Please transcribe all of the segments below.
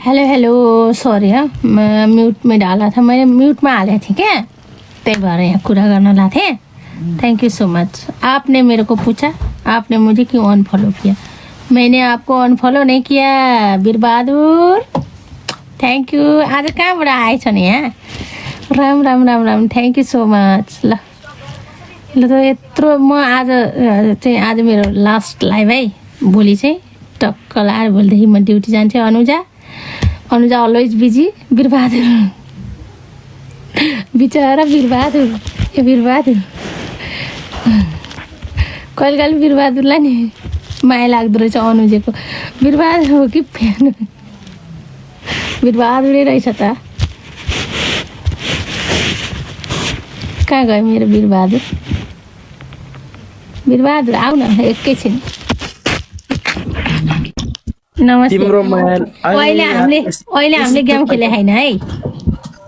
hello hello sorry हाँ मैं mute में डाला था मैंने म्यूट में हाले थे क्या त्यही भएर यहाँ कुरा गर्न लाथे थैंक यू सो मच आपने मेरे को पूछा आपने मुझे क्यों अनफॉलो किया मैंने आपको अनफॉलो नहीं किया वीर बहादुर थैंक यू आज कहाँबाट आएछ नि यहाँ Ram Ram Ram Ram thank you so much ल ल त यत्रो म आज चाहिँ आज मेरो लास्ट लाइभ है भोलि चाहिँ टक्क लाएर भोलिदेखि म ड्युटी जान्छु अनुजा अलवेज बिजी वीरबहादुर बिचरा वीरबहादुर ए वीरबहादुर कहिले कहिले वीरबहादुरलाई नि माया लाग्दो रहेछ अनुजेको वीरबहादुर हो कि फ्यान वीरबहादुरै रहेछ त कहाँ गयो मेरो वीरबहादुर आऊ न एकैछिन नमस्ते अहिले हामीले गेम खेले हैन है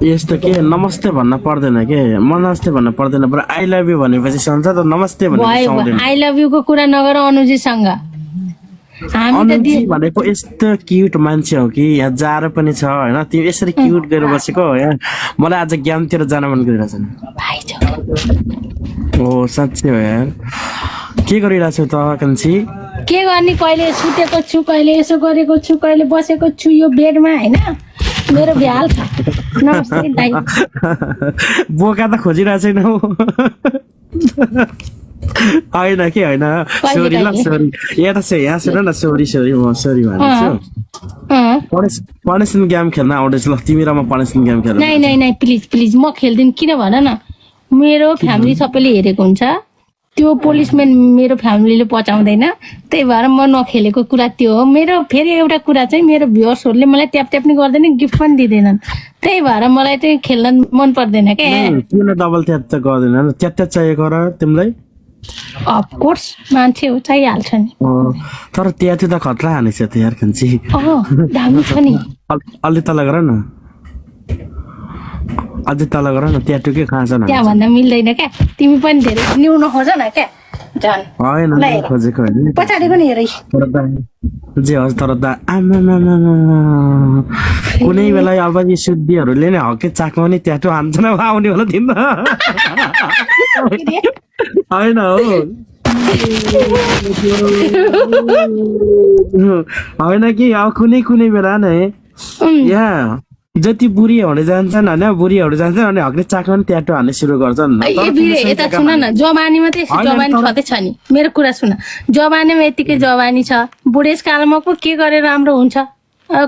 यस्तो के नमस्ते भन्न पर्दैन के नमस्ते भन्न पर्दैन बरु आई लभ यु भनेपछि सन्छ त नमस्ते भनेपछि आउँदैन आई लभ यु को कुरा नगर अनुजीसँग हामी त भनेको यस्तो क्युट मान्छे हो कि यहाँ जार पनि छ हैन तिमी यसरी क्युट गरेर बसेको यहाँ मलाई आज गेमतिर जान मन गरिरहेछ भाइ छ ओ साच्चै हो यार के गरिरहेछ त कन्छी के गर्ने कहिले सुतेको छु कहिले यसो गरेको छु कहिले बसेको छु यो बेडमा हैन मेरो भ्याल छ नमस्ते दाइ बोका त खोजिरहेछ छैन हैन के हैन सरी ल सरी यहाँ त यहाँ सुन न सरी म सरी भन्छु पनिसमेन्ट गेम खेल्न आउँदैछ ल तिमी र म पनिसमेन्ट गेम खेल्न नै प्लिज म खेल्दिन किन भन न मेरो फ्यामिली सबैले हेरेको हुन्छ त्यो पुलिसम्यान मेरो फ्यामिलीले पचाउँदैन त्यही भएर म नखेलेको कुरा त्यो हो मेरो फेरि एउटा कुरा चाहिँ मेरो भ्युअर्सहरूले मलाई ट्याप नि गर्दैन गिफ्ट पनि दिँदैनन् त्यही भएर मलाई चाहिँ खेल्न मन पर्दैन क्या किन डबल ट्याप त गर्दैन ट्याप चाहिएको र तिमीलाई अफकोर्स मान्छे हो चाहिहाल्छ नि तर ट्याटु त खतरा हानेछ त यार कन्छी दामी छ नि अलि तल गर न अझै तल गर न ट्याटु के खान्छ न त्यहाँ भन्दा मिल्दैन क्या तिमी पनि धेरै न्यून खोज न क्या जान हैन खोजेको हैन पछाडिको नि हेरै जे होस् तर त कुनै बेला अब यी शुद्धिहरूले नै हके चाक्मा नि ट्याटु हान्छ न आउने होला दिन हैन हो हैन कि अब कुनै बेला नै यहाँ जति बुढी हुँदै जान्छन् हैन बुढीहरू जान्छन् अनि हकले चाक्न नि ट्याटु हान्ने सुरु गर्छन् यता सुन न जवानीमा चाहिँ जवानी छँदै छ नि मेरो कुरा सुन जवानीमा यतिकै जवानी छ बुढेसकालमा पो के गरेर राम्रो हुन्छ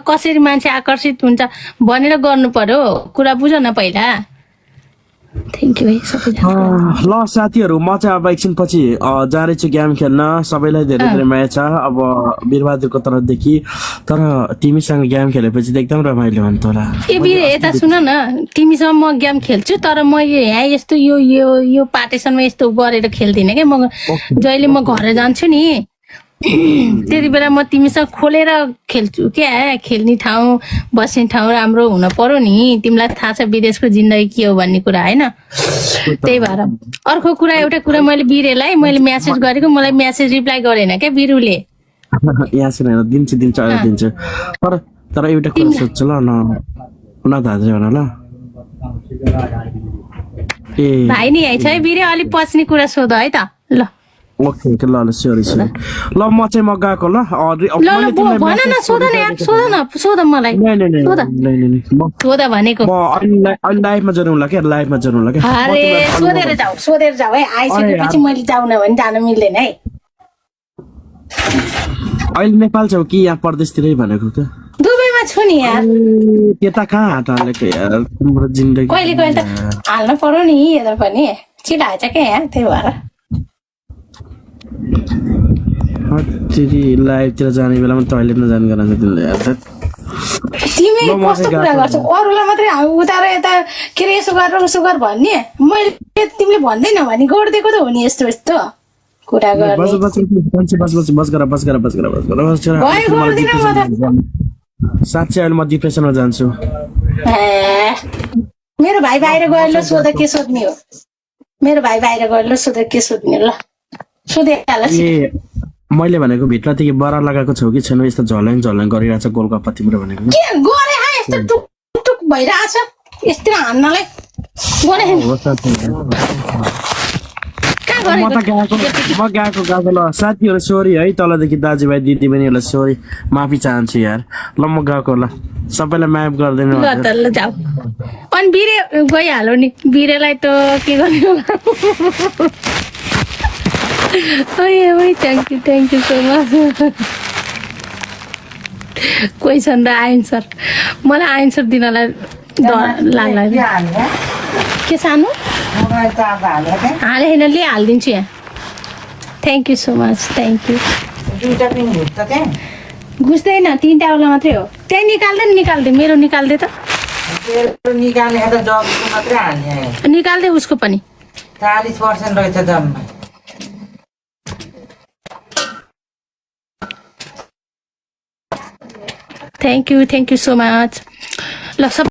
कसरी मान्छे आकर्षित हुन्छ भनेर गर्नु पर्यो कुरा बुझ न पहिला थ्याङ्क यू ल साथीहरू म चाहिँ अब एकछिनपछि जाँदैछु गेम खेल्न सबैलाई धेरै धेरै माया छ अब वीरबहादुरको तर्फदेखि तर तिमीसँग गेम खेलेपछि त एकदम रमाइलो हुन्छ होला ए वीर यता सुन न तिमीसँग म गेम खेल्छु तर म यहाँ यस्तो यो पार्टिसनमा यस्तो गरेर खेल्दिनँ क्या म जहिले म घर जान्छु नि त्यति बेला म तिमीसँग खोलेर खेल्छु क्या खेल्ने ठाउँ बस्ने ठाउँ राम्रो हुन पर्यो नि तिमीलाई थाहा छ विदेशको जिन्दगी के हो भन्ने कुरा होइन त्यही भएर अर्को कुरा एउटा कुरा मैले वीरलाई मैले म्यासेज गरेको मलाई म्यासेज रिप्लाई गरेन क्या वीरुले यहाँ सुन दिन्छु तर एउटा कुरा सोध्छु ल न दाजु भन ल ए भाइ नि यही छ है वीर अलिक पछिने कुरा सोध है त ल ओके ल सरी ल म चाहिँ म गएको ल भन न सोध मलाई सोध भनेको म लाइभमा जोडौँला क्या अरे सोधेर जाऊ है आइसकेपछि मैले जाउन भने जान मिल्दैन है अहिले नेपाल छौ कि यहाँ परदेशतिरै भनेको क्या दुबईमा छु नि यार त्यता कहाँ हात हालेको यार तिम्रो जिन्दगी कहिले त हाल्न पर्यो नि यता पनि छिटो हाल्छ क्या यहाँ त्यही भएर लाइभतिर जाने बेलामा टोइलेटमा जाने गरान्छ तिमीले तिमी कस्तो कुरा गर्छौ अरूलाई मात्रै उतार यता के अरे यसो गरेर उसो गर भन्ने मैले तिमीले भन्दैन भने गरिदिएको त हो नि यस्तो कुरा गर्ने साँच्चै अहिले म डिप्रेसनमा जान्छु मेरो भाइ बाहिर गएर ल सोध के सोध्ने हो मेरो भाइ बाहिर गएर ल सोध के सोध्ने ल सोधे मैले भनेको भित्रदेखि बरा लगाएको छौ कि छैन यस्तो झल्याङ झल्याङ गरिरहेछ गोलगप्पा तिम्रो भनेको के गरे हा यस्तो टुक टुक भइरहेछ यस्तो हान्नलाई गरे हो साथी कहाँ म गरे गएको ल साथीहरू सोरी है तलदेखि दाजुभाइ दिदीबहिनीहरूलाई सोरी माफी चाहन्छु यार ल म गएको ल सबैलाई माफ गरिदिनु ल त ल जाऊ अनि बिरे गइहाल्यो नि बिरेलाई त के गर्ने होला thank you so much question र आन्सर मलाई आन्सर दिनलाई डर लाग्ला के सानो हाले होइन ले हालिदिन्छु यहाँ thank you so much thank you घुस्दैन 3टा वाला मात्रै हो त्यहाँ निकाल्दै मेरो निकाल्दै त निकाल्दै उसको पनि 40% रहेछ जम्मा थ्याङ्क यू सो मच ल सब